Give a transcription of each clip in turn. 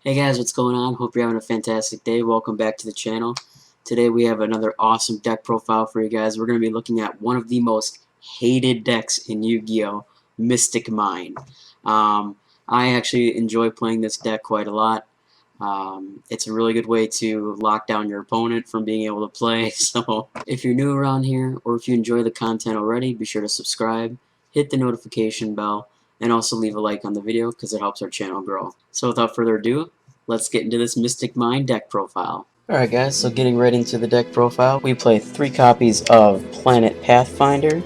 Hey guys, what's going on? Hope you're having a fantastic day. Welcome back to the channel. Today we have another awesome deck profile for you guys. We're going to be looking at one of the most hated decks in Yu-Gi-Oh! Mystic Mine. I actually enjoy playing this deck quite a lot. It's a really good way to lock down your opponent from being able to play. So if you're new around here or if you enjoy the content already, be sure to subscribe, hit the notification bell, and also leave a like on the video because it helps our channel grow. So without further ado, let's get into this Mystic Mine deck profile. Alright guys, so getting right into the deck profile, we play 3 copies of Planet Pathfinder.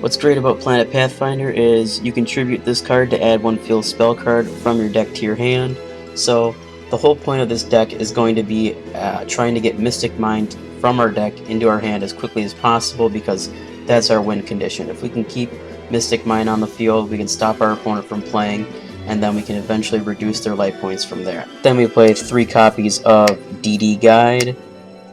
What's great about Planet Pathfinder is you contribute this card to add 1 field spell card from your deck to your hand. So the whole point of this deck is going to be trying to get Mystic Mine from our deck into our hand as quickly as possible, because that's our win condition. If we can keep Mystic Mine on the field, we can stop our opponent from playing, and then we can eventually reduce their life points from there. Then we play 3 copies of DD Guide.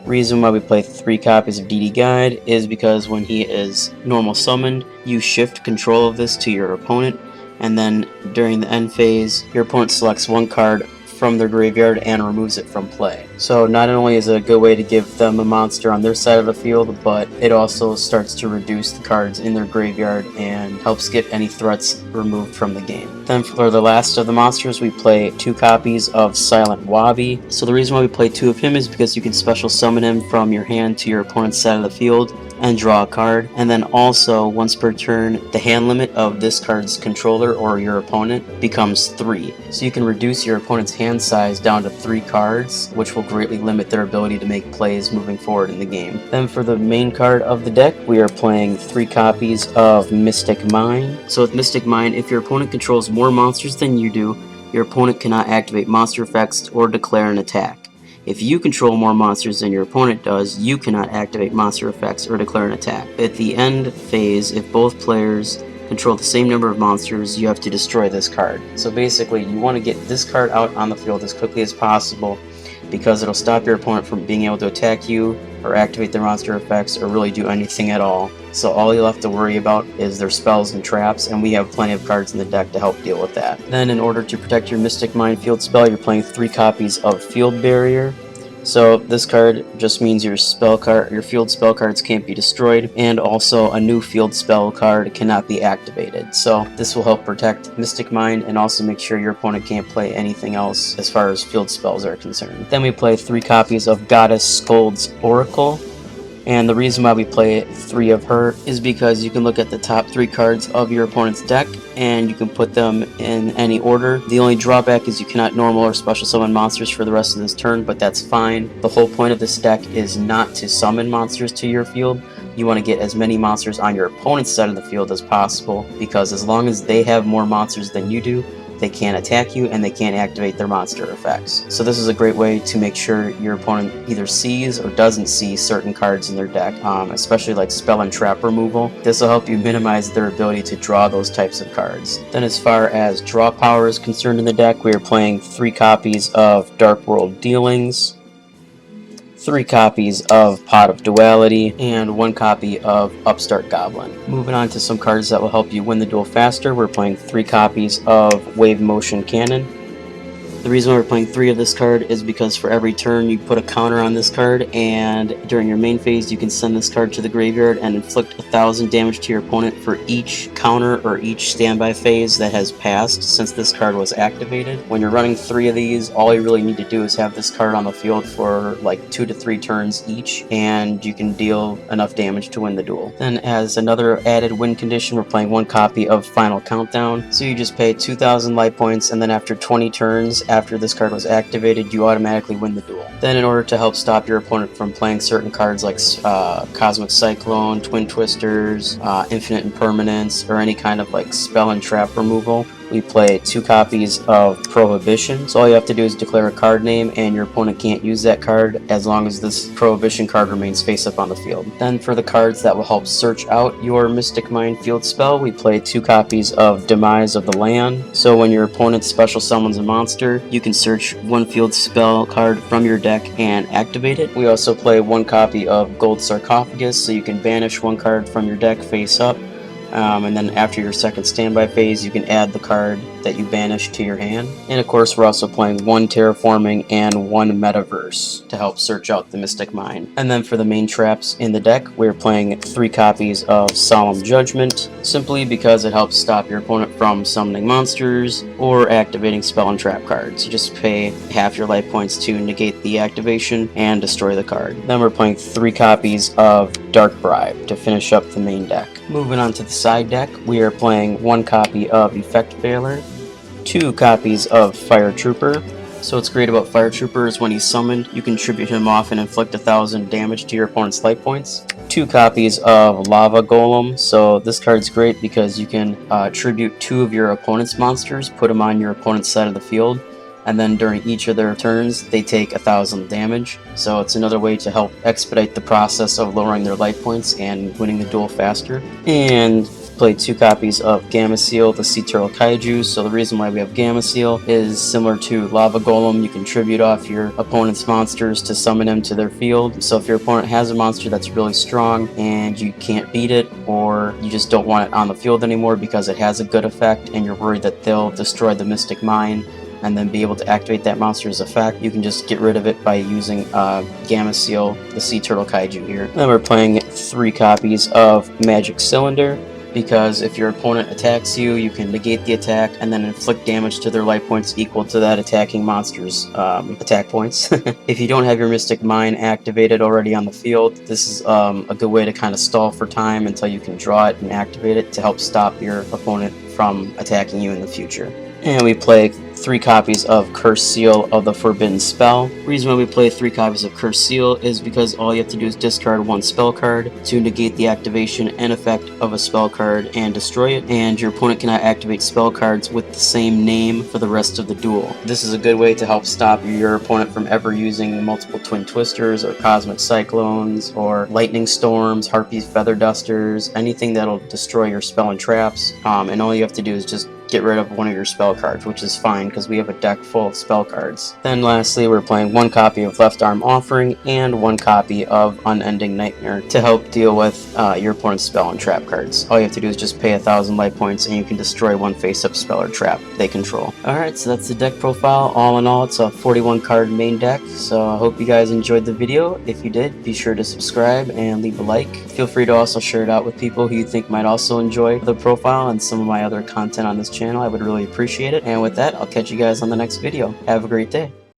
Reason why we play 3 copies of DD Guide is because when he is normal summoned, you shift control of this to your opponent, and then during the end phase, your opponent selects 1 card from their graveyard and removes it from play. So not only is it a good way to give them a monster on their side of the field, but it also starts to reduce the cards in their graveyard and helps get any threats removed from the game. Then for the last of the monsters, we play 2 copies of Silent Wabi. So the reason why we play 2 of him is because you can special summon him from your hand to your opponent's side of the field and draw a card, and then also once per turn the hand limit of this card's controller or your opponent becomes 3. So you can reduce your opponent's hand size down to 3 cards, which will greatly limit their ability to make plays moving forward in the game. Then for the main card of the deck, we are playing 3 copies of Mystic Mine. So with Mystic Mine, if your opponent controls more monsters than you do, your opponent cannot activate monster effects or declare an attack. If you control more monsters than your opponent does, you cannot activate monster effects or declare an attack. At the end phase, if both players control the same number of monsters, you have to destroy this card. So basically, you want to get this card out on the field as quickly as possible, because it'll stop your opponent from being able to attack you or activate their monster effects or really do anything at all. So all you'll have to worry about is their spells and traps, and we have plenty of cards in the deck to help deal with that. Then in order to protect your Mystic Mine field spell, you're playing 3 copies of Field Barrier. So this card just means your field spell cards can't be destroyed, and also a new field spell card cannot be activated. So this will help protect Mystic Mine and also make sure your opponent can't play anything else as far as field spells are concerned. Then we play 3 copies of Goddess Skold's Oracle. And the reason why we play 3 of her is because you can look at the top 3 cards of your opponent's deck and you can put them in any order. The only drawback is you cannot normal or special summon monsters for the rest of this turn, but that's fine. The whole point of this deck is not to summon monsters to your field. You want to get as many monsters on your opponent's side of the field as possible, because as long as they have more monsters than you do, they can't attack you and they can't activate their monster effects. So this is a great way to make sure your opponent either sees or doesn't see certain cards in their deck, especially like spell and trap removal. This will help you minimize their ability to draw those types of cards. Then as far as draw power is concerned in the deck, we are playing 3 copies of Dark World Dealings, 3 copies of Pot of Duality, and 1 copy of Upstart Goblin. Moving on to some cards that will help you win the duel faster, we're playing 3 copies of Wave Motion Cannon. The reason why we're playing 3 of this card is because for every turn you put a counter on this card, and during your main phase you can send this card to the graveyard and inflict 1,000 damage to your opponent for each counter or each standby phase that has passed since this card was activated. When you're running 3 of these, all you really need to do is have this card on the field for like 2 to 3 turns each, and you can deal enough damage to win the duel. Then as another added win condition, we're playing 1 copy of Final Countdown. So you just pay 2,000 life points, and then after 20 turns after this card was activated, you automatically win the duel. Then in order to help stop your opponent from playing certain cards like Cosmic Cyclone, Twin Twisters, Infinite Impermanence, or any kind of like spell and trap removal, we play 2 copies of Prohibition. So all you have to do is declare a card name, and your opponent can't use that card as long as this Prohibition card remains face up on the field. Then for the cards that will help search out your Mystic Mine field spell, we play 2 copies of Demise of the Land. So when your opponent special summons a monster, you can search 1 field spell card from your deck and activate it. We also play 1 copy of Gold Sarcophagus, so you can banish 1 card from your deck face up. And then after your second standby phase, you can add the card that you banish to your hand. And of course, we're also playing 1 Terraforming and 1 Metaverse to help search out the Mystic Mine. And then for the main traps in the deck, we're playing 3 copies of Solemn Judgment, simply because it helps stop your opponent from summoning monsters or activating spell and trap cards. You just pay half your life points to negate the activation and destroy the card. Then we're playing 3 copies of Dark Bribe to finish up the main deck. Moving on to the side deck, we are playing 1 copy of Effect Veiler, 2 copies of Fire Trooper. So what's great about Fire Trooper is when he's summoned, you can tribute him off and inflict 1,000 damage to your opponent's life points. 2 copies of Lava Golem. So this card's great because you can tribute 2 of your opponent's monsters, put them on your opponent's side of the field, and then during each of their turns, they take 1,000 damage. So it's another way to help expedite the process of lowering their life points and winning the duel faster. And played 2 copies of Gamma Seal, the Sea Turtle Kaiju. So the reason why we have Gamma Seal is similar to Lava Golem. You can tribute off your opponent's monsters to summon them to their field. So if your opponent has a monster that's really strong and you can't beat it, or you just don't want it on the field anymore because it has a good effect and you're worried that they'll destroy the Mystic Mine and then be able to activate that monster's effect, you can just get rid of it by using Gamma Seal, the Sea Turtle Kaiju here. Then we're playing 3 copies of Magic Cylinder, because if your opponent attacks you, you can negate the attack and then inflict damage to their life points equal to that attacking monster's attack points. If you don't have your Mystic Mine activated already on the field, this is a good way to kind of stall for time until you can draw it and activate it to help stop your opponent from attacking you in the future. And we play 3 copies of Curse Seal of the Forbidden Spell. The reason why we play 3 copies of Curse Seal is because all you have to do is discard 1 spell card to negate the activation and effect of a spell card and destroy it, and your opponent cannot activate spell cards with the same name for the rest of the duel. This is a good way to help stop your opponent from ever using multiple Twin Twisters or Cosmic Cyclones or Lightning Storms, Harpy's Feather Dusters, anything that'll destroy your spell and traps, and all you have to do is just get rid of 1 of your spell cards, which is fine because we have a deck full of spell cards. Then lastly, we're playing 1 copy of Left Arm Offering and 1 copy of Unending Nightmare to help deal with your opponent's spell and trap cards. All you have to do is just pay 1,000 life points and you can destroy 1 face-up spell or trap they control. Alright, so that's the deck profile. All in all, it's a 41 card main deck, so I hope you guys enjoyed the video. If you did, be sure to subscribe and leave a like. Feel free to also share it out with people who you think might also enjoy the profile and some of my other content on this channel. I would really appreciate it. And with that, I'll catch you guys on the next video. Have a great day.